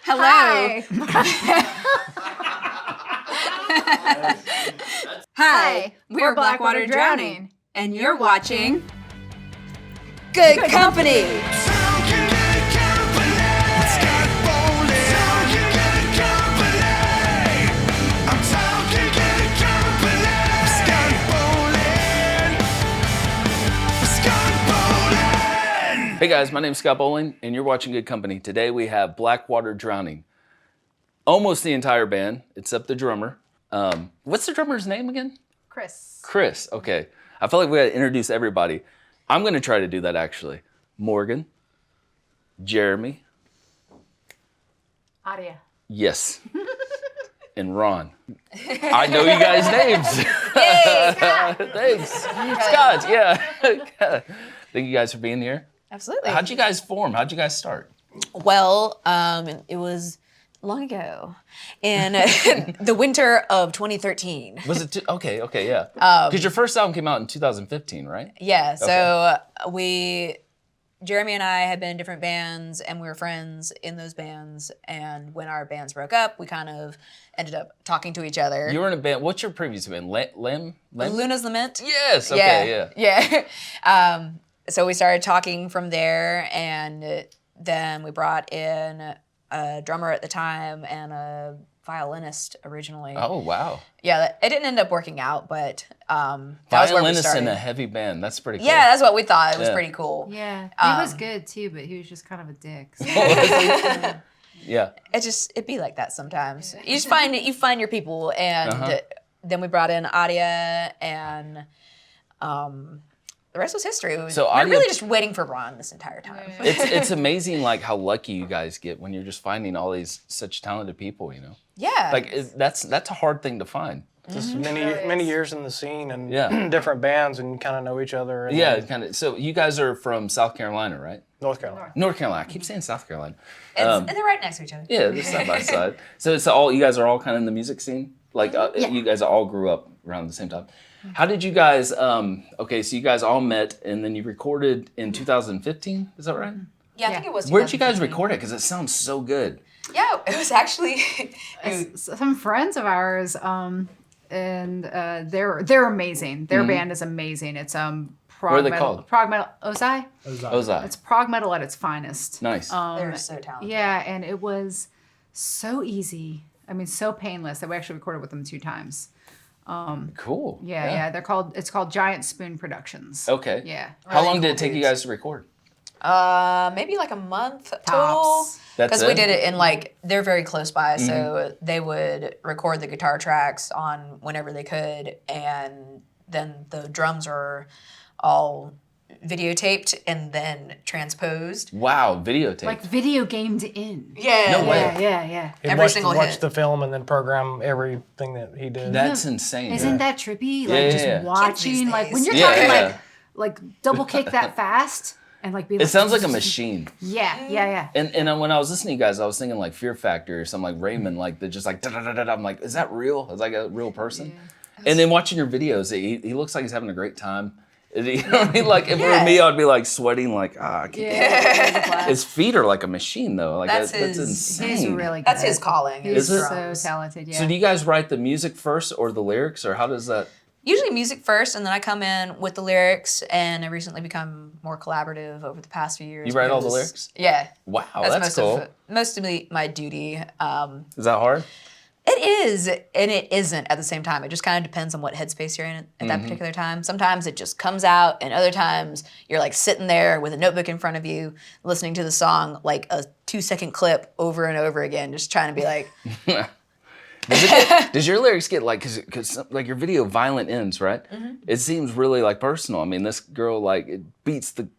Hello. Hi. We're Blackwater Drowning. And you're watching Good Company. Hey guys, my name's Scott Bowling, and you're watching Good Company. Today we have Blackwater Drowning. Almost the entire band, except the drummer. What's the drummer's name again? Chris. Chris, okay. I feel like we gotta introduce everybody. I'm gonna try to do that actually. Morgan, Jeremy. Adia. Yes. And Ron. I know you guys' names. Yay, Scott. Thanks. Scott, yeah. Thank you guys for being here. Absolutely. How'd you guys form? How'd you guys start? Well, it was long ago, in the winter of 2013. Was it? Okay, yeah. Because your first album came out in 2015, right? Yeah, so Jeremy and I had been in different bands, and we were friends in those bands, and when our bands broke up, we kind of ended up talking to each other. You were in a band, what's your previous band? Lim? Luna's Lament? Yes, okay, Yeah. So we started talking from there, and then we brought in a drummer at the time and a violinist originally. Oh, wow. Yeah, it didn't end up working out, but that was where we Violinist started. in a heavy band, that's pretty cool. Yeah, that's what we thought. It was pretty cool. Yeah, he was good too, but he was just kind of a dick. So. Yeah. It'd be like that sometimes. You just find your people, and then we brought in Adia, and the rest was history. We were really just waiting for Ron this entire time. It's amazing like how lucky you guys get when you're just finding all these such talented people, you know? Yeah. Like that's a hard thing to find. Just many years in the scene and different bands, and kind of know each other. And Yeah, kind of. So you guys are from South Carolina, right? North Carolina. North Carolina. I keep saying South Carolina. And they're right next to each other. Yeah, they're side by side. So it's all you guys are all kind of in the music scene. Like you guys all grew up around the same time. How did you guys? Okay, so you guys all met, and then you recorded in 2015. Is that right? Yeah, I think it was. Where'd you guys record it? Because it sounds so good. Yeah, it was actually some friends of ours, and they're amazing. Their band is amazing. It's prog What are they metal. called? Prog metal. Ozai. Ozai. It's prog metal at its finest. Nice. they're so talented. Yeah, and it was so easy. I mean, so painless that we actually recorded with them 2 times. Cool. Yeah. It's called Giant Spoon Productions. Okay. Yeah. How long did it take you guys to record? Maybe like a month total. Tops. That's Because we it? did it in they're very close by, so they would record the guitar tracks on whenever they could, and then the drums are all videotaped and then transposed. Wow, videotape. Like video gamed in. Yeah. No way. Yeah. Every single watch hit. the film and then program everything that he did. That's insane. Isn't that trippy? Like Yeah, just yeah. watching, like when you're Yeah, talking yeah. like double kick that fast and like be like. It sounds like a machine. Yeah. And when I was listening to you guys, I was thinking like Fear Factor or something like Raymond, like they're just like da da da da. I'm like, is that real? Is like a real person? Yeah. And then watching your videos, he looks like he's having a great time. You know what I mean? Like if it were me, I'd be like sweating, like I can't. His feet are like a machine, though. Like that's insane. He's really good. That's his calling. He's Is it? so talented. Yeah. So do you guys write the music first or the lyrics, or how does that? Usually music first, and then I come in with the lyrics, and I recently become more collaborative over the past few years. You write all the because- lyrics? Yeah. Wow, that's cool. Most of my duty. Is that hard? It is, and it isn't at the same time. It just kind of depends on what headspace you're in at that particular time. Sometimes it just comes out, and other times you're like sitting there with a notebook in front of you, listening to the song like a 2-second clip over and over again, just trying to be like. Does your lyrics get like, cause like your video Violent Ends, right? It seems really like personal. I mean, this girl like it beats the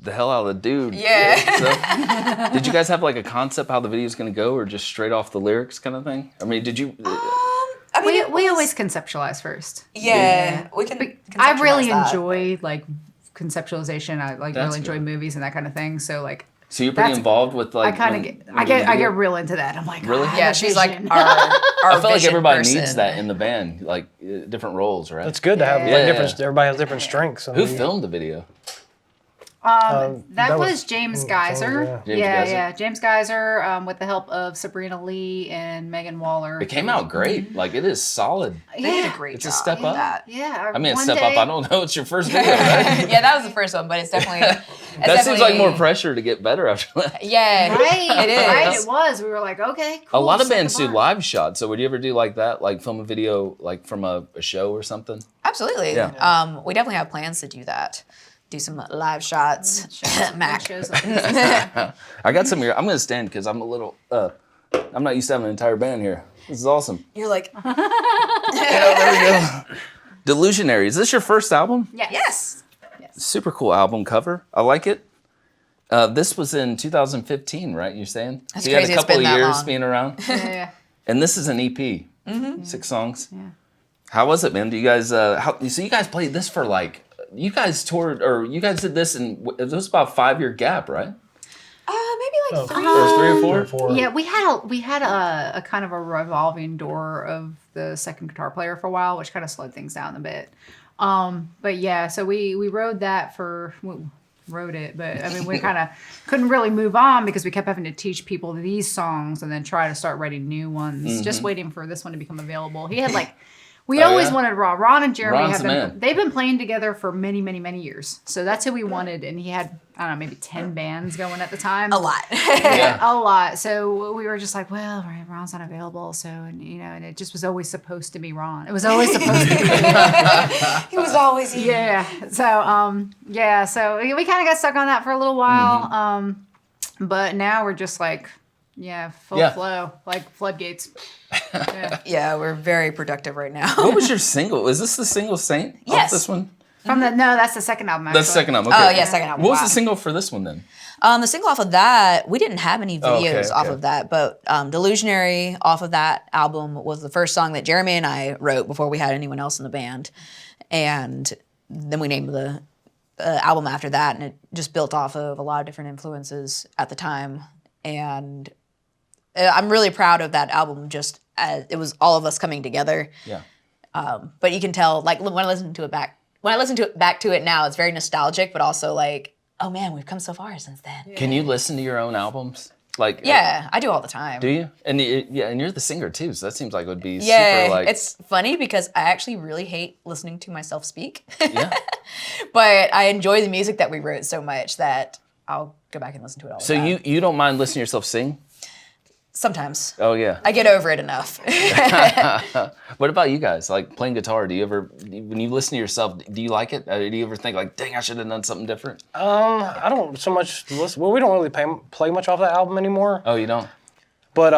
hell out of the dude. Yeah. So, did you guys have like a concept how the video's gonna go, or just straight off the lyrics kind of thing? I mean, did you? I mean, we always conceptualize first. Yeah, we can. I really conceptualize that. enjoy like conceptualization. I like That's really enjoy good. movies and that kind of thing. So like. So you're pretty involved with like. I kind of get. I get real into that. I'm like. Really? Oh, Yeah, she's like vision. our I feel like vision everybody person. needs that in the band, like different roles, right? It's good to have Yeah. different. Everybody has different strengths. Who filmed the video? That was James Geyser. James Geyser. James Geyser, with the help of Sabrina Lee and Megan Waller. It came out great. Like, it is solid. They did a great It's job. a step with up. that. Yeah. I mean, step up. I don't know. It's your first video, right? Yeah, that was the first one, but it's definitely. That seems like more pressure to get better after that. Yeah, Right, it is. right. It was. We were like, okay, cool. A lot of set the bands do bar. live shots. So would you ever do like that? Like film a video like from a show or something? Absolutely. Yeah. We definitely have plans to do that. Do some live shots. Mac. Shows I got some here. I'm going to stand because I'm a little, I'm not used to having an entire band here. This is awesome. You're like, There we go. Delusionary. Is this your first album? Yes. Super cool album cover. I like it. This was in 2015, right? You're saying? That's so you had crazy a it's couple been of that years long. being around. Yeah. And this is an EP. 6 songs. Yeah. How was it, man? Do you guys, so you guys played this for like, you guys toured, or you guys did this in, it was about a 5-year gap, right? maybe like 3. Or 3 or 4? Yeah, we had a kind of a revolving door of the second guitar player for a while, which kind of slowed things down a bit. But yeah, so we rode that for wrote it, but I mean we kind of couldn't really move on because we kept having to teach people these songs and then try to start writing new ones. Just waiting for this one to become available. He had like. We always wanted Ron and Jeremy. Ron's They've been playing together for many, many, many years. So that's who we wanted. And he had, I don't know, maybe 10 bands going at the time. A lot. Yeah. A lot. So we were just like, well, right, Ron's not available. So, and it just was always supposed to be Ron. It was always supposed to be He was always here. Yeah. So we kind of got stuck on that for a little while. But now we're just like, full flow, like floodgates. Yeah. Yeah, we're very productive right now. What was your single? Is this the single Saint? Yes. Off this one? No, that's the second album. Actually. That's the second album. Okay. Oh, yeah, second album. What was Wow. the single for this one then? The single off of that, we didn't have any videos okay, off okay. Mm-hmm. of that, but Delusionary off of that album was the first song that Jeremy and I wrote before we had anyone else in the band. And then we named the album after that, and it just built off of a lot of different influences at the time. And I'm really proud of that album, just as it was all of us coming together. Yeah. But you can tell, like, when I listen to it back to it now, it's very nostalgic, but also like, oh man, we've come so far since then. Can you listen to your own albums? Like, Yeah, I do all the time. do you? And and you're the singer too, so that seems like it would be Yeah, super like. it's funny because I actually really hate listening to myself speak. Yeah. But I enjoy the music that we wrote so much that I'll go back and listen to it all the So time. you don't mind listening to yourself sing? Sometimes. Oh yeah. I get over it enough. What about you guys? Like playing guitar? Do you ever, when you listen to yourself, do you like it? Do you ever think like, dang, I should have done something different? I don't so much listen. Well, we don't really play much off that album anymore. Oh, you don't? But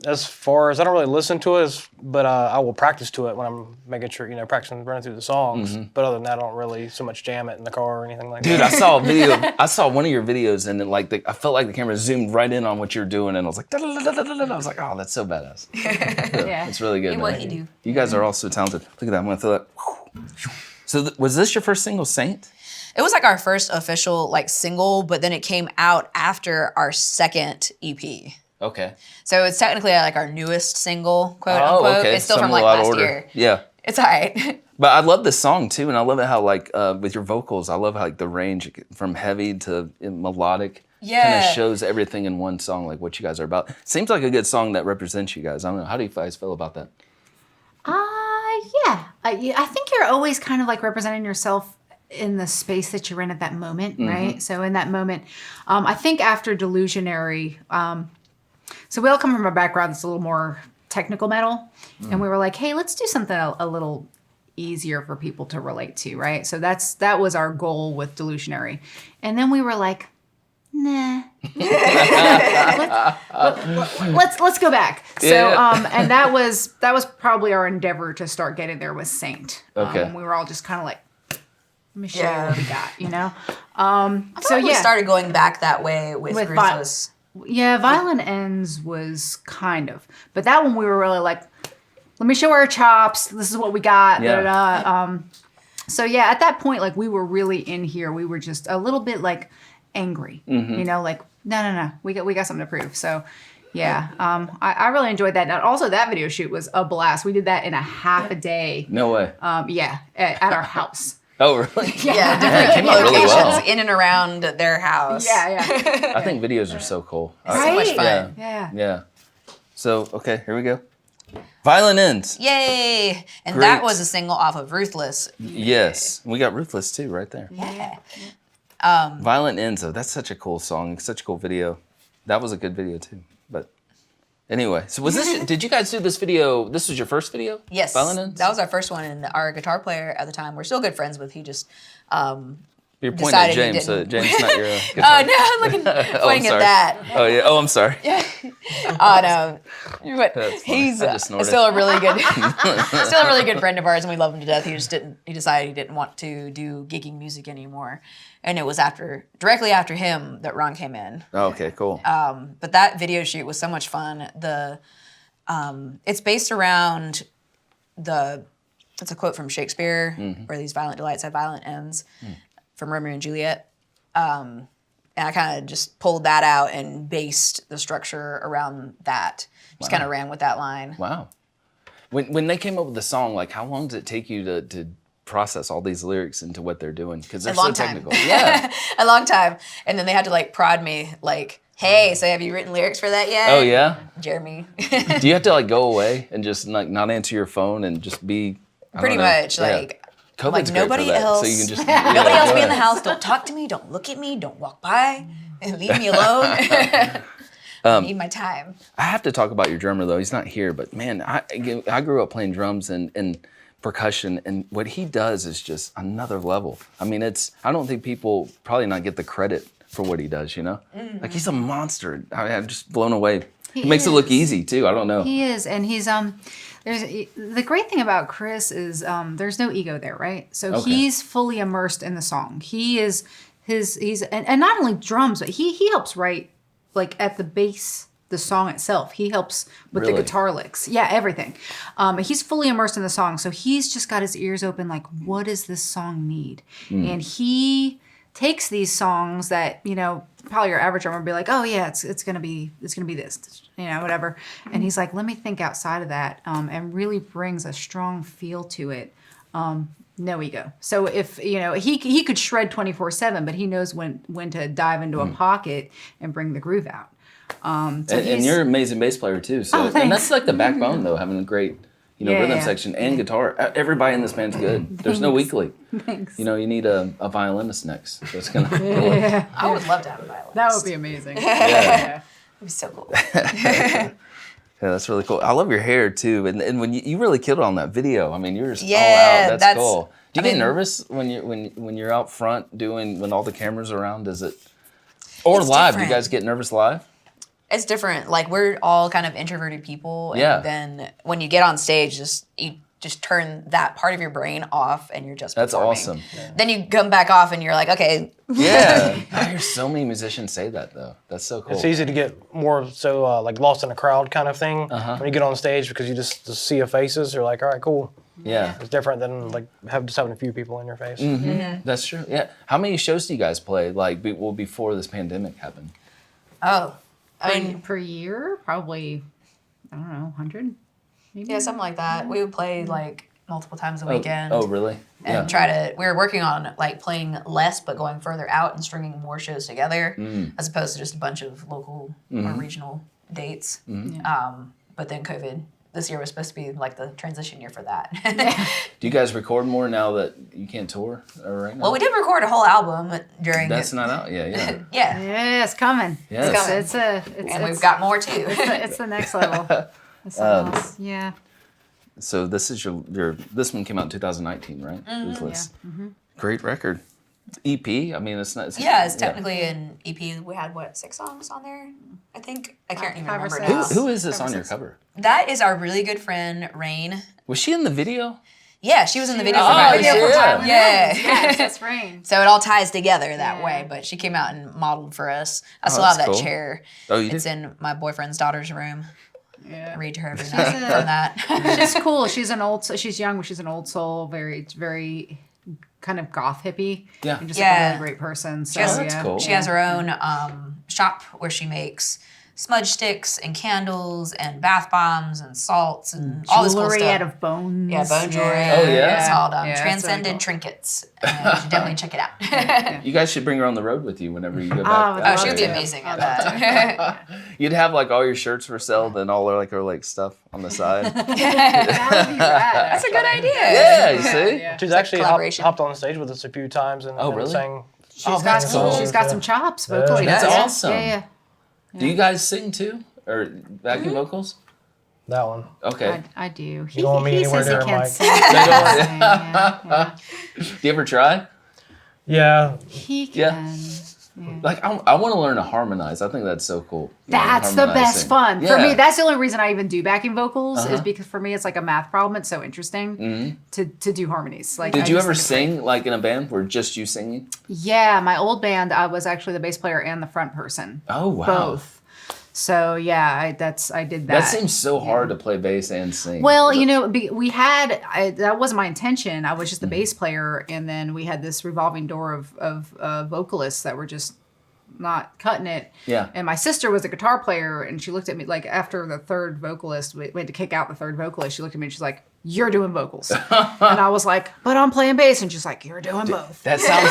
as far as I don't really listen to it, but I will practice to it when I'm making sure, practicing running through the songs. But other than that, I don't really so much jam it in the car or anything like Dude, that. I saw a video. I saw one of your videos, and like I felt like the camera zoomed right in on what you're doing, and I was like, I was like, oh, that's so badass. Yeah. It's really good. Hey, what man. you do. You guys are all so talented. Look at that. I'm gonna throw that. So was this your first single, Saint? It was like our first official like single, but then it came out after our second EP. Okay. So it's technically like our newest single, quote unquote. okay. It's still So from I'm a like lot last older. year. Yeah. It's all right. But I love this song too, and I love it how like with your vocals, I love how like the range from heavy to melodic kind Yeah. of shows everything in one song, like what you guys are about. Seems like a good song that represents you guys. I don't know. How do you guys feel about that? Yeah. I think you're always kind of like representing yourself in the space that you're in at that moment, right? So in that moment, I think after Delusionary, so we all come from a background that's a little more technical metal, and we were like, hey, let's do something a little easier for people to relate to, right? So that was our goal with Delusionary, and then we were like, nah. let's go back. So Yeah. and that was probably our endeavor to start getting there with Saint. Okay. And we were all just kind of like, let me show you Yeah. what we got, So we started going back that way with With Ruthless. Yeah, Violent Ends was kind of, but that one we were really like, let me show our chops. This is what we got. Yeah. Da-da-da. So yeah, at that point, like we were really in here. We were just a little bit like angry, like no, we got something to prove. So yeah, I really enjoyed that. And also that video shoot was a blast. We did that in a half a day. No way. At our house. Oh, really? Yeah, it came different out really locations well. in and around their house. Yeah. I think videos are so cool. So much fun. Yeah. So, okay, here we go. Violent Ends. Yay! And Great. that was a single off of Ruthless. Yes. We got Ruthless too right there. Yeah. Violent Ends, though. That's such a cool song. Such a cool video. That was a good video too. But anyway, so was this, did you guys do this video? This was your first video? Yes. Violent Ends? That was our first one, and our guitar player at the time, we're still good friends with, he just You're pointing at decided he James, so didn't. James not your Oh guitar. no, I'm looking, pointing at sorry. that. Oh, yeah. Oh, I'm sorry. Oh no, but That's funny. he's I just snorted. still a really good, still a really good friend of ours, and we love him to death. He just didn't. He decided he didn't want to do gigging music anymore, and it was directly after him that Ron came in. Oh, okay, cool. But that video shoot was so much fun. It's based around it's a quote from Shakespeare, where these violent delights have violent ends, from Romeo and Juliet. And I kind of just pulled that out and based the structure around that. Just kind of ran with that line. Wow. When they came up with the song, like, how long did it take you to process all these lyrics into what they're doing? Because they're A long so time. technical. Yeah. A long time. And then they had to like prod me like, hey, so have you written lyrics for that yet? Oh, yeah? Jeremy. Do you have to, like, go away and just, like, not answer your phone and just be... I Pretty don't know. much. Yeah. Like, COVID's great nobody for that, else. so you can just... Nobody else go be in the ahead. house. Don't talk to me. Don't look at me. Don't walk by. And leave me alone. I need my time. I have to talk about your drummer, though. He's not here, but, man, I grew up playing drums and percussion, and what he does is just another level. I mean, I don't think people probably not get the credit for what he does, you know? Like, he's a monster. I'm just blown away. He makes it look easy, too. I don't know. He is, and he's there's the great thing about Chris is there's no ego there, right? So Okay. he's fully immersed in the song. He is he's and not only drums, but he helps write, like, at the base, the song itself. He helps with Really? the guitar licks. Yeah, everything. He's fully immersed in the song. So he's just got his ears open, like, what does this song need? And he takes these songs that, you know, probably your average drummer would be like, oh yeah, it's gonna be this, you know, whatever. And he's like, let me think outside of that, and really brings a strong feel to it. No ego. So if, you know, he could shred 24/7, but he knows when to dive into a pocket and bring the groove out. And you're an amazing bass player, too. So, and that's, like, the backbone, though, having a great, you know, Yeah, rhythm yeah. section and guitar. Everybody in this band's good. There's no weak link. Thanks. You know, you need a violinist next. That's gonna. I would love to have a violin. That would be amazing. That'd be so cool. Yeah, that's really cool. I love your hair too, and when you really killed it on that video. I mean, you're just all Yeah, out. That's that's- cool. Do you I get mean- nervous when you're out front when all the cameras are around? Does it or It's live? Do different. you guys get nervous live? It's different. Like, we're all kind of introverted people. And Yeah. then when you get on stage, you just turn that part of your brain off and you're just That's performing. awesome. Then you come back off and you're like, okay. Yeah, I hear so many musicians say that though. That's so cool. It's easy to get more so like lost in a crowd kind of thing when you get on stage because you just the sea of faces. You're like, all right, cool. Yeah, It's different than like having a few people in your face. that's true. Yeah, how many shows do you guys play? Like, before this pandemic happened? Oh. I mean, per year, probably, I don't know, 100 maybe. yeah, something like that. We would play like multiple times a weekend. Oh, really? And we were working on like playing less but going further out and stringing more shows together as opposed to just a bunch of local or regional dates. But then COVID, this year was supposed to be like the transition year for that. Do you guys record more now that you can't tour right now? Well, we did record a whole album during That's not out. Yeah. yeah. Yeah, it's coming. Yes. And we've got more too. It's the next level. It's something else. Yeah. So this is your this one came out in 2019, right? Ruthless. Great record. EP. I mean, it's not. Yeah, it's technically an EP. We had 6 songs on there? I think I can't even 5 or remember 6. now. Who is this 5 or on your 6. cover? That is our really good friend Rain. Was she in the video? Yeah, she was in the video for Oh, Violent yeah. Ends. Yeah. Yes, that's Rain. So it all ties together that Yeah. way. But she came out and modeled for us. I still that's have that cool. chair. Oh, you It's did? in my boyfriend's daughter's room. Yeah. I read to her every night from that. She's cool. She's young, but she's an old soul. Very kind of goth hippie. Yeah. And just Yeah. like a really great person. So Yes. that's yeah. cool. She has her own shop where she makes smudge sticks and candles and bath bombs and salts and all this cool Jewelry stuff. out of bones. Yeah, bone jewelry. Oh, yeah? It's called Yeah, that's really Transcended cool. Trinkets. And you should definitely check it out. You guys should bring her on the road with you whenever you go back. would Oh, love she would be to. amazing I'd at love that. You'd have like all your shirts for sale, then all her stuff on the side. That would be rad. That's a good idea. Yeah, you see? Yeah. She's like actually collaboration. hopped on the stage with us a few times and, and really? sang. She's that's cool. She's got some chops vocally. That's Yeah. awesome. Yeah, Do you guys sing too? Or backing vocals? That one. Okay. yeah. I do. He, don't want me he anywhere says he near a can't mic. sing. Yeah. Do you ever try? Yeah. He Yeah. can. Like, I want to learn to harmonize. I think that's so cool. That's the best Harmonizing. fun. For Yeah. me, that's the only reason I even do backing vocals is because for me it's like a math problem. It's so interesting to do harmonies. Like, Did I you just ever think it's sing like in a band where just you singing? Yeah, my old band, I was actually the bass player and the front person. Oh wow. Both. So yeah, I did that. That seems so hard to play bass and sing. Well, you know, we had that wasn't my intention. I was just the Mm-hmm. bass player, and then we had this revolving door of vocalists that were just not cutting it. Yeah. And my sister was a guitar player, and she looked at me like after the third vocalist, we went to kick out the third vocalist. She looked at me and she's like, "You're doing vocals," and I was like, "But I'm playing bass," and she's like, "You're doing both." That sounds.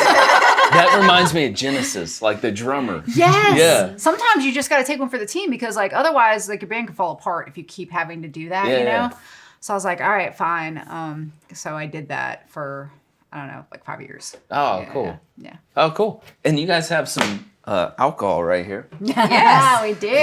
That reminds me of Genesis, like the drummer. Yes. Yeah. Sometimes you just got to take one for the team because, like, otherwise, like, your band can fall apart if you keep having to do that. Yeah, You know. yeah. So I was like, all right, fine. So I did that for I don't know, like 5 years. Oh, cool. Yeah. Oh, cool. And you guys have some alcohol right here. Yeah, we do.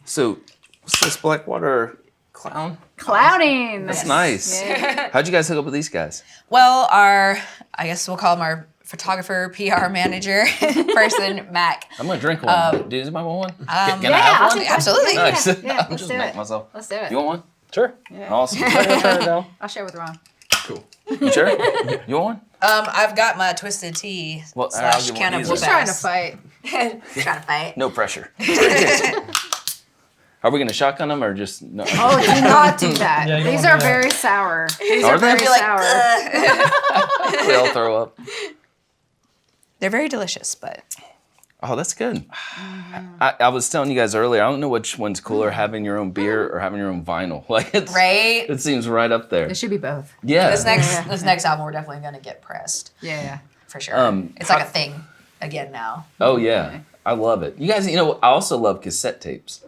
So, what's this Blackwater clown? Clowning. That's nice. Yeah. How'd you guys hook up with these guys? Well, I guess we'll call him our photographer, PR manager person, Mac. I'm gonna drink one. Do you want one? Can I Yeah, have I'll one? take one. Absolutely. Nice. Yeah, I'm let's just do making it. myself. Let's do it. You want one? Sure. Awesome. I'm gonna turn it down. I'll share with Ron. Cool. You sure? You want one? I've got my twisted tea Well, I'll slash give one of cannibal these. He's trying to bass. fight. Trying to fight. No pressure. Are we gonna shotgun them or just no? Oh, do not do that. Yeah, you don't These wanna are do that. very sour. These Are are they? very You're like, sour. They all throw up. They're very delicious, but Oh, that's good. I was telling you guys earlier. I don't know which one's cooler, having your own beer or having your own vinyl. Like it's right. It seems right up there. It should be both. Yeah. This next album, we're definitely gonna get pressed Yeah. for sure. It's how- like a thing again now. Oh yeah. I love it. You guys, I also love cassette tapes.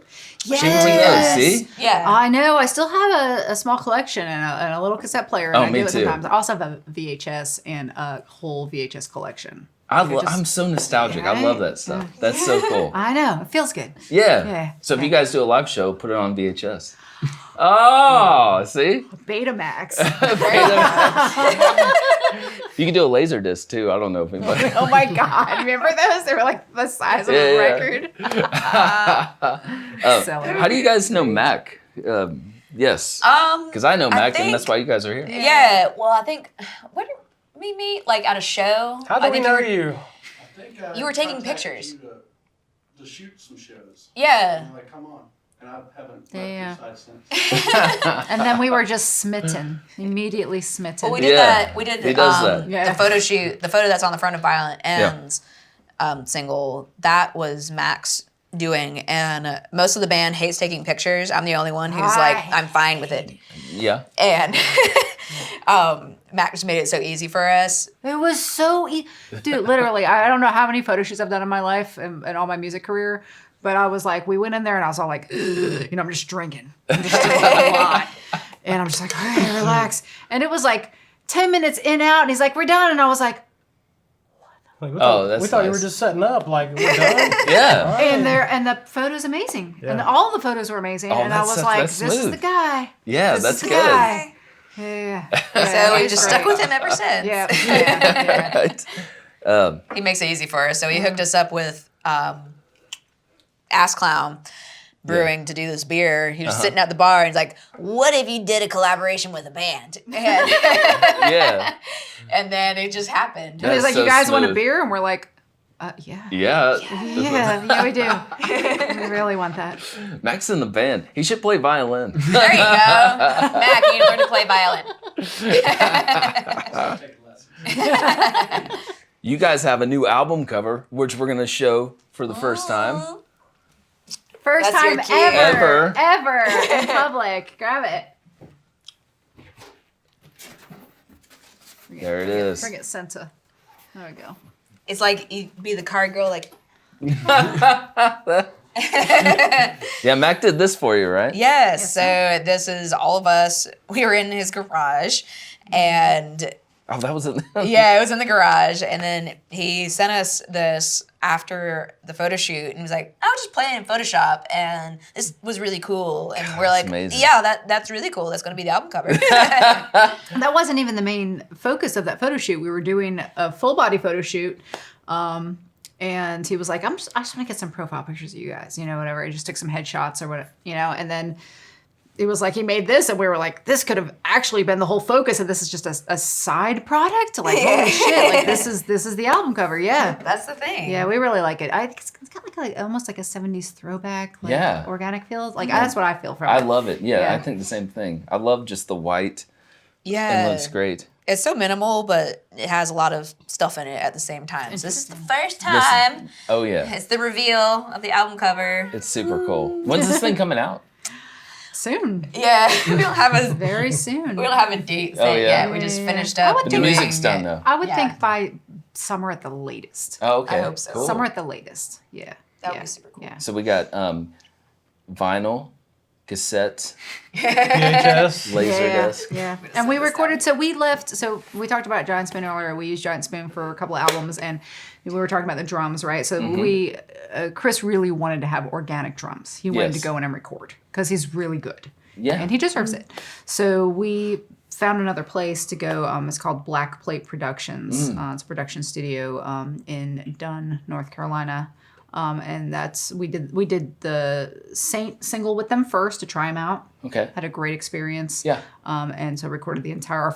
Yes. Should we bring those? See? Yeah. I know. I still have a small collection and a little cassette player. And Oh, I me do it too. sometimes. I also have a VHS and a whole VHS collection. I'm so nostalgic. I love that stuff. That's so cool. I know. It feels good. Yeah. Yeah. So if you guys do a live show, put it on VHS. Oh, see? Betamax. You can do a laser disc too. I don't know if anybody. Oh my God. Remember those? They were like the size of Yeah, a yeah. record. Silly. How do you guys know Mac? Yes. Because I know Mac, and that's why you guys are here. Yeah. Well, I think what did we meet like at a show? How I do we think know you? you? I think, You were taking contacted pictures. you to shoot some shows. Yeah. I'm like, come on. And I haven't Yeah. left your side since. And then we were just smitten. Immediately smitten. Well, we did Yeah, that. We did he does that. Yeah. the photo shoot. The photo that's on the front of Violent Ends single. That was Max doing, and most of the band hates taking pictures. I'm the only one who's like, I'm fine with it. Yeah. And Max just made it so easy for us. It was so dude, literally, I don't know how many photo shoots I've done in my life and all my music career, but I was like, we went in there and I was all like, ugh, I'm just drinking. I'm just drinking a lot. And I'm just like, all right, relax. And it was like 10 minutes in, out, and he's like, we're done. And I was like, Like, That's we thought you were nice. just setting up. Like, we're done. Yeah. and the photo's amazing. And Yeah. all the photos were amazing. Oh, and I was like, that's this is smooth. the guy. Yeah, This that's is the good. guy. Yeah. So we he's just great. stuck with him ever since. Yeah. Yeah. Right. He makes it easy for us. So he hooked us up with Ass Clown Brewing to do this beer. He was sitting at the bar and he's like, what if you did a collaboration with a band? And, Yeah. and then it just happened. And he's like, so you guys want a smooth. beer? And we're like, yeah. Yeah. Yeah, we do. We really want that. Mac's in the band. He should play violin. There you go. Mac, you need to learn to play violin. Take lessons. You guys have a new album cover, which we're gonna show for the first time. First That's your time cue. ever in public. Grab it. There it is. Forget Senta. There we go. It's like you be the card girl, like, Yeah, Mac did this for you, right? yes. So this is all of us. We were in his garage, and Oh, that was it. yeah, it was in the garage. And then he sent us this after the photo shoot, and he was like, "I was just playing in Photoshop, and this was really cool." And we're like, amazing. "Yeah, that's really cool. That's going to be the album cover." That wasn't even the main focus of that photo shoot. We were doing a full body photo shoot. And he was like, I just want to get some profile pictures of you guys, whatever. I just took some headshots or whatever, and then it was like he made this, and we were like, this could have actually been the whole focus, and this is just a side product. Like, holy shit! Like this is the album cover. Yeah, That's the thing. yeah, we really like it. It's got like almost like a '70s throwback, like Yeah. organic feel. Like that's what I feel from I it. love it. Yeah, Yeah. I think the same thing. I love just the white. Yeah. It looks great. It's so minimal, but it has a lot of stuff in it at the same time. So this is the first time. Oh yeah, It's the reveal of the album cover. it's super cool. When's this thing coming out? Soon, Yeah, we don't have a very soon. we don't have a date set yeah? yet. We just Yeah. finished I up. would The think- music's done though. I would Yeah. think by summer at the latest. Oh, okay. I hope so. Cool. Summer at the latest. Yeah. That would yeah. be super cool. Yeah. So we got vinyl, cassette, VHS. Laserdisc. Yeah. And we recorded, so we talked about Giant Spoon earlier. We used Giant Spoon for a couple of albums, and we were talking about the drums, right? So Chris really wanted to have organic drums. He wanted Yes. to go in and record because he's really good. Yeah. And he deserves it. So we found another place to go. It's called Black Plate Productions. It's a production studio in Dunn, North Carolina. And we did the Saint single with them first to try them out. Okay. Had a great experience. Yeah. And so recorded the entire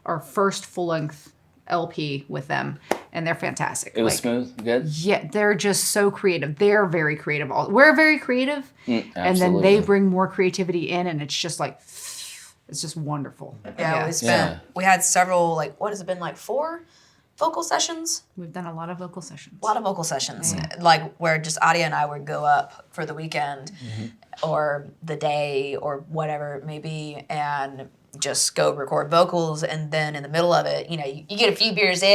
our first full length LP with them, and they're fantastic. It was smooth, good. Yeah, they're just so creative. They're very creative. We're very creative, and then absolutely. they bring more creativity in, and it's just like, it's just wonderful. Yeah, we had several, like, what has it been, like 4 vocal sessions? We've done a lot of vocal sessions. A lot of vocal sessions, like where just Adia and I would go up for the weekend or the day or whatever it may be, and just go record vocals. And then in the middle of it, you get a few beers in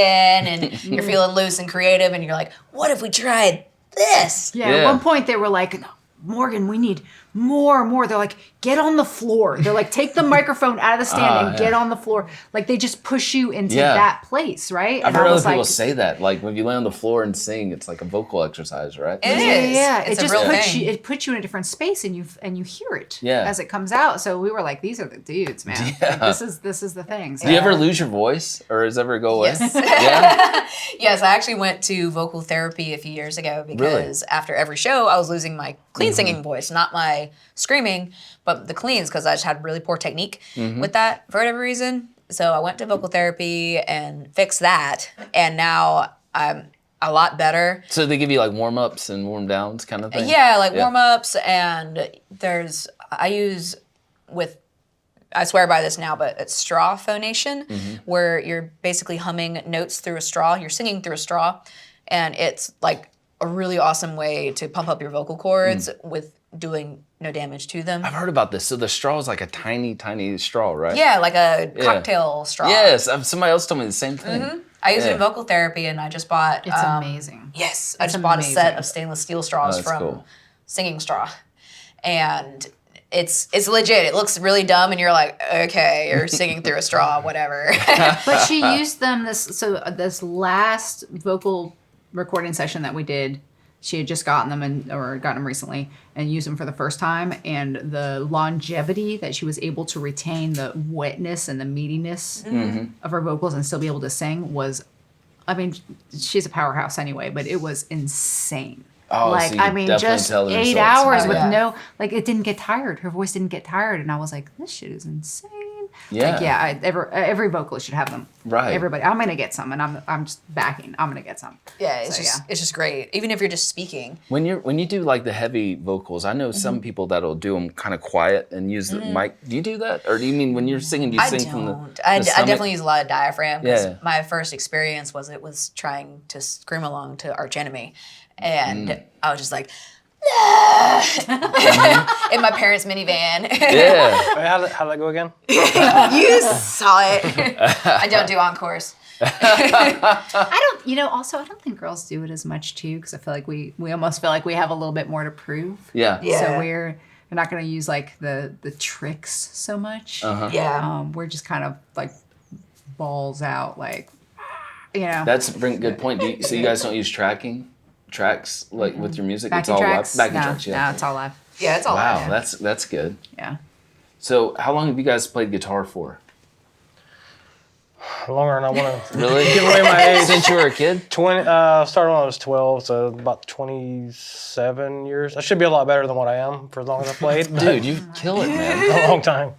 and you're feeling loose and creative, and you're like, what if we tried this? Yeah, at one point they were like, Morgan, we need more. They're like, get on the floor. They're like, take the microphone out of the stand and get on the floor. Like, they just push you into that place, right? I've And heard I other was people like, say that. Like when you lay on the floor and sing, it's like a vocal exercise, right? It is. Yeah, It's it a just real puts thing. you. It puts you in a different space, and you hear it Yeah. as it comes out. So we were like, these are the dudes, man. Yeah. Like, this is the thing. So, Do you ever lose your voice, or does it ever go away? Yes. Yeah. Yes, I actually went to vocal therapy a few years ago because after every show, I was losing my clean singing voice, not my screaming, but the cleans, because I just had really poor technique with that for whatever reason. So I went to vocal therapy and fixed that, and now I'm a lot better. So they give you like warm ups and warm downs kind of thing? Yeah, like warm-ups, and I swear by this now, but it's straw phonation, where you're basically humming notes through a straw. You're singing through a straw, and it's like a really awesome way to pump up your vocal cords with doing no damage to them. I've heard about this. So the straw is like a tiny, tiny straw, right? Yeah, like a cocktail straw. Yes. Somebody else told me the same thing. I use it in vocal therapy, and I just bought. it's amazing. Yes, I just bought a set of stainless steel straws that's from cool. Singing Straw, and it's legit. It looks really dumb, and you're like, okay, you're singing through a straw, whatever. But she used them this last vocal recording session that we did. She had just gotten them recently and used them for the first time, and the longevity that she was able to retain the wetness and the meatiness of her vocals and still be able to sing was, I mean, she's a powerhouse anyway, but it was insane. Oh, like, so you I mean, definitely just tell there's 8 like some- hours with Yeah. no, like, it didn't get tired. Her voice didn't get tired, and I was like, this shit is insane. Yeah. Like, yeah, every vocalist should have them. Right. Everybody. I'm gonna get some, and I'm just backing. I'm gonna get some. Yeah, it's So, just yeah. it's just great. Even if you're just speaking. When you do like the heavy vocals, I know some people that'll do them kind of quiet and use the mic. Do you do that, or do you mean when you're singing, do you I sing from the? don't. I stomach? definitely use a lot of diaphragm because Yeah. my first experience was trying to scream along to Arch Enemy, and I was just like, in my parents' minivan. Yeah. Wait, how'd that go again? You saw it. I don't do encores. I don't. Also, I don't think girls do it as much too, because I feel like we almost feel like we have a little bit more to prove. Yeah. Yeah. So we're not gonna use like the tricks so much. Yeah. We're just kind of like balls out, like That's a good point. So you guys don't use tracks like with your music? backing tracks. Backing No, tracks. Yeah. no, it's all live. Yeah, it's all Wow, live. that's good. Yeah. So how long have you guys played guitar for? Longer than I want to Really? give away my age. Since you were a kid? 20. Started when I was 12, so about 27 years. I should be a lot better than what I am for as long as I played. but Dude, you kill it, man. a long time.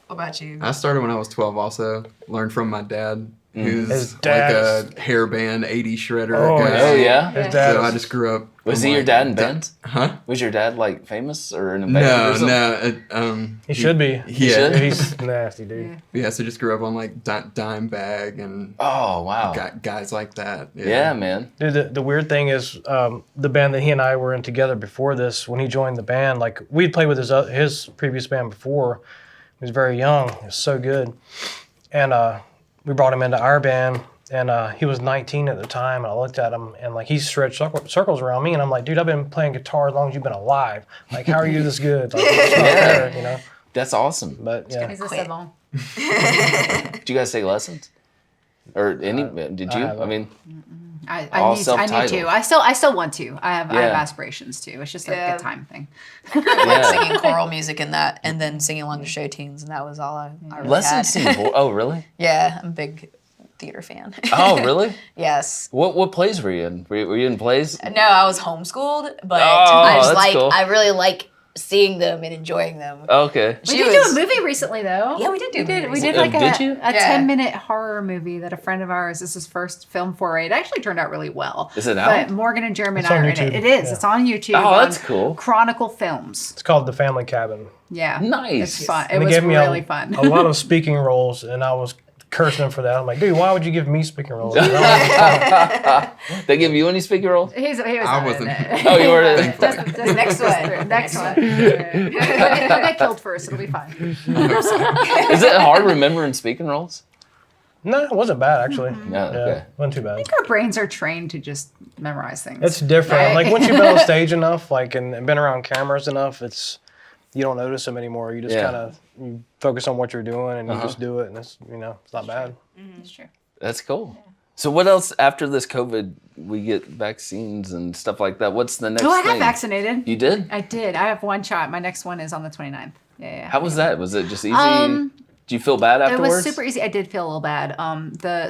What about you? I started when I was 12 also. Learned from my dad, who's His like dad's- a hairband 80 shredder Oh, guy. Oh yeah? His dad So I is- just grew up. Was from, he your like, dad in bands? Huh? Was your dad like famous or in a band or No, something? no. He should be. Yeah. He's nasty, dude. Yeah, so just grew up on like Dimebag and Oh wow. guys like that. Yeah, man. Dude, the weird thing is, the band that he and I were in together before this, when he joined the band, like we'd played with his previous band before. He was very young. He was so good, and we brought him into our band, and he was 19 at the time. And I looked at him, and like he stretched circles around me, and I'm like, dude, I've been playing guitar as long as you've been alive. Like, how are you this good? Like, it's not fair, you know. That's awesome. But yeah, He's a Quit. savant. Did you guys take lessons? Or any? Did you? I haven't. mean, I All need to. self-titled. I still want to. I have Yeah. aspirations too. It's just like Yeah. a time thing. Like yeah. singing choral music and that, and then singing along to show tunes, and that was all I really Lessons had. seem Oh, really? Yeah, I'm a big theater fan. Oh, really? Yes. What plays were you in? Were you in plays? No, I was homeschooled, but Oh, I just that's cool. I really like seeing them and enjoying them. Okay. We She did do was- a movie recently though. Yeah, we did do a movie We did recently. like Did you? a Yeah. 10-minute horror movie that a friend of ours. This is his first film foray. It actually turned out really well. Is it out? But Morgan and Jeremy and It's I on are in it. YouTube. It is. Yeah. It's on YouTube. Oh, that's on cool. Chronicle Films. it's called The Family Cabin. Yeah. Nice. It's fun. It And they was gave me really fun. a lot of speaking roles, and I was cursing them for that. I'm like, dude, why would you give me speaking roles? They give you any speaking roles? He was I not in wasn't. it. Oh, you were in Just next one. Next one. He'll get killed first. It'll be fine. Is it hard remembering speaking roles? No, it wasn't bad actually. Yeah, okay. Wasn't too bad. Our brains are trained to just memorize things. It's different. Right? Like once you've been on stage enough, like and been around cameras enough, you don't notice them anymore. You just Yeah. kind of you focus on what you're doing and you Uh-huh. just do it, and it's it's not bad. It's true. That's cool. So what else after this COVID? We get vaccines and stuff like that. What's the next Oh, I thing? got vaccinated. You did? I did. I have one shot. My next one is on the 29th. Yeah. How was that? Was it just easy? Um, Do you feel bad It afterwards? was super easy. I did feel a little bad.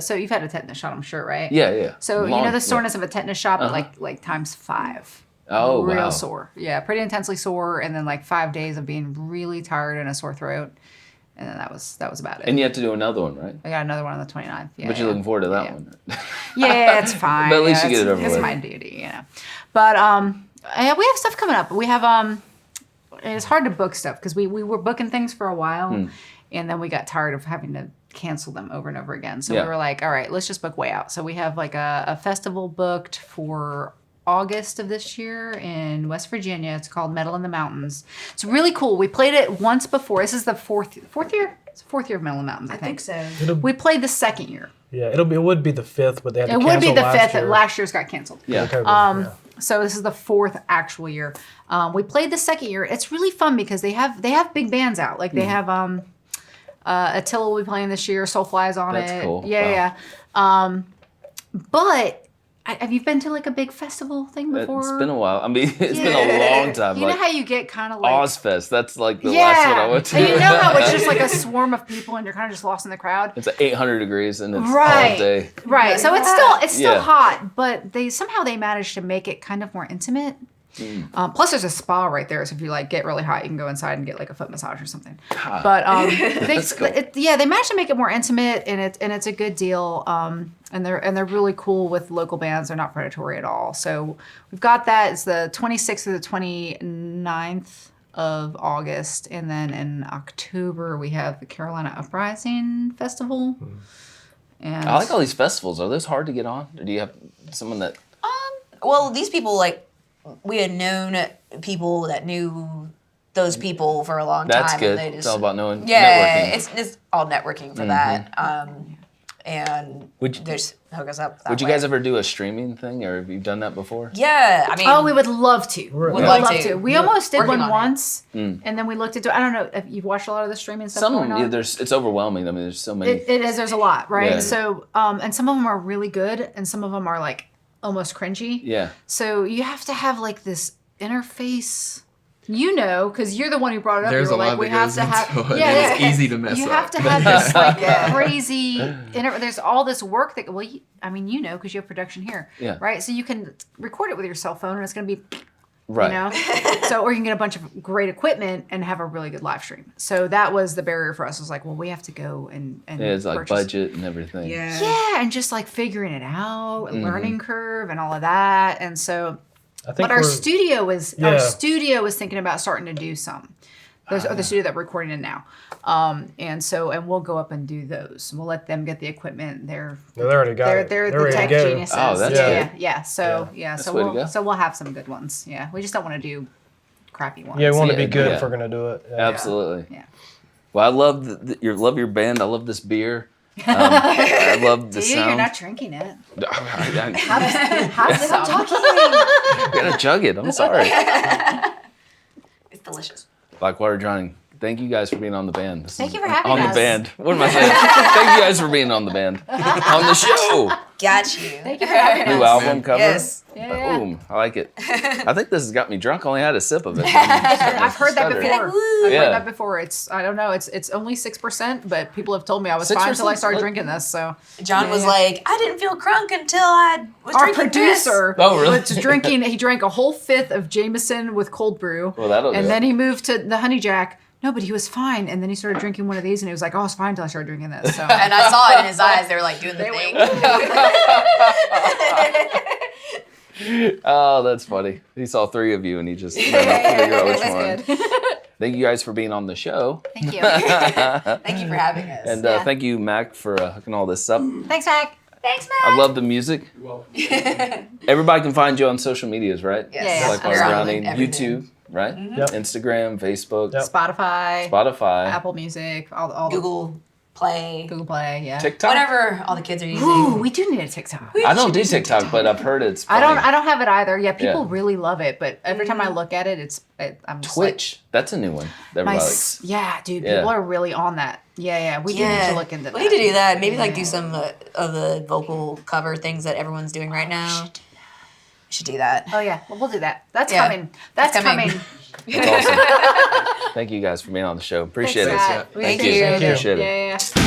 So you've had a tetanus shot, I'm sure, right? Yeah, yeah. So you Long- know the soreness of a tetanus shot, but Uh-huh. like times 5. Oh, real wow. sore. Yeah, pretty intensely sore, and then like 5 days of being really tired and a sore throat, and then that was about it. And you have to do another one, right? I got another one on the 29th. Yeah, But you're looking forward to that Yeah. one. Yeah, it's fine. But at least Yeah, you get it it's- over It's with. my duty, you know. But yeah, we have stuff coming up. We have it's hard to book stuff because we were booking things for a while, and then we got tired of having to cancel them over and over again. So Yeah. we were like, all right, let's just book way out. So we have like a festival booked for August of this year in West Virginia. It's called Metal in the Mountains. It's really cool. We played it once before. This is the fourth year. It's the 4th year of Metal in the Mountains. I think so. We played the 2nd year. Yeah, it would be the 5th, but they had to It cancel would be the last 5th. year. Last year's got canceled. Yeah. COVID, yeah. So this is the 4th actual year. We played the 2nd year. It's really fun because they have big bands out. Like they have Attila will be playing this year. Soulfly's on That's it. cool. Yeah, Wow. yeah. But have you been to like a big festival thing before? It's been a while. I mean, it's been a long time. You like know how you get kind of like Ozfest. That's like the last one I went to. And you know how it's just like a swarm of people and you're kind of just lost in the crowd. It's like 800 degrees and it's all Right. day. Right. So it's still Yeah. hot, but they managed to make it kind of more intimate. Plus, there's a spa right there, so if you like get really hot, you can go inside and get like a foot massage or something. Ah. But cool. they managed to make it more intimate, and it's a good deal. And they're really cool with local bands. They're not predatory at all. So we've got that. It's the 26th through the 29th of August, and then in October we have the Carolina Uprising Festival. And I like all these festivals. Are those hard to get on? Or do you have someone that? Well, these people, like, we had known people that knew those people for a long That's time. good. And they It's just, all about knowing yeah, networking. it's all networking for that. And Would you- there's hook us up. That Would you way. guys ever do a streaming thing, or have you done that before? Yeah, I mean, oh, we would love to. would We'd love love to. to. We almost did Working one on it. once, and then we looked into. I don't know if you've watched a lot of the streaming stuff. Some going on. it's overwhelming. I mean, there's so many. It is. There's a lot, right? Yeah. So, and some of them are really good, and some of them are like almost cringy. Yeah. So you have to have like this interface, because you're the one who brought it up. There's you were a like, lot we that have goes to have. into it. Yeah, It's easy to mess you up. have to have this like Yeah. crazy. There's all this work that. Well, because you have production here, Yeah. right? So you can record it with your cell phone, and it's going to be. Right. So, or you can get a bunch of great equipment and have a really good live stream. So that was the barrier for us. It was like, well, we have to go and Yeah, it's like purchase. budget and everything. Yeah, and just like figuring it out, learning curve, and all of that. And so, I think but our we're- studio was Yeah. thinking about starting to do some. The studio that we're recording in now, and we'll go up and do those. We'll let them get the equipment. They already got it. They're the ready to tech go. geniuses. Oh, that's yeah, good. yeah. So That's the way to go. so we'll have some good ones. Yeah, we just don't want to do crappy ones. Yeah, we want to Yeah, be good yeah. if we're gonna do it. Yeah. Absolutely. Yeah. Well, I love your band. I love this beer. I love the Dude, sound. you're not drinking it. I Have some. gotta chug it. I'm sorry. it's delicious. Blackwater Johnny, thank you guys for being on the band. Thank you for having on us. the band. What am I saying? Thank you guys for being on the band. On the show. Got you. Thank you for having New us. album cover. Yes. Yeah. Boom. I like it. I think this has got me drunk. I only had a sip of it. I've heard that Stutter. before. I've Yeah. heard that before. I don't know. It's only 6%, but people have told me I was fine until I 6%? started drinking this. So John was Yeah. like, I didn't feel crunk until I was our drinking producer Oh, really? was drinking. He drank a whole fifth of Jameson with cold brew. Well, that'll do and it. then he moved to the Honey Jack. No, but he was fine. And then he started drinking one of these, and he was like, "Oh, I was fine until I started drinking this." So This. And I saw it in his eyes. They were like doing the thing. Oh, that's funny. He saw three of you and he just couldn't figure out which one. Thank you guys for being on the show. thank you. Thank you for having us. And Yeah. thank you, Mac, for hooking all this up. Thanks, Mac. Thanks, Mac. I love the music. Well, Everybody can find you on social medias, right? Yes. Yeah, Blackwater we're on Drowning, everything. YouTube, right? Yep. Instagram, Facebook, Yep. Spotify, Spotify, Apple Music, all Google Play, Google Play. Yeah. TikTok. whatever all the kids are using. Ooh, we do need a TikTok. I don't do TikTok, but I've heard it's funny. I don't have it either. Yeah, people Yeah. really love it, but every time I look at it, I'm just like, Twitch. That's a new one. that my Everybody s- likes. yeah, dude, Yeah. people are really on that. Yeah, we do need to look into that. We need to do that. Maybe like do some of the vocal cover things that everyone's doing right now. We should do that. Oh yeah, well, we'll do that. That's Yeah. coming. That's It's coming. coming. That's awesome. Thank you guys for being on the show. Appreciate Thanks, it. Matt. We Thank appreciate you. it. Appreciate it. Yeah.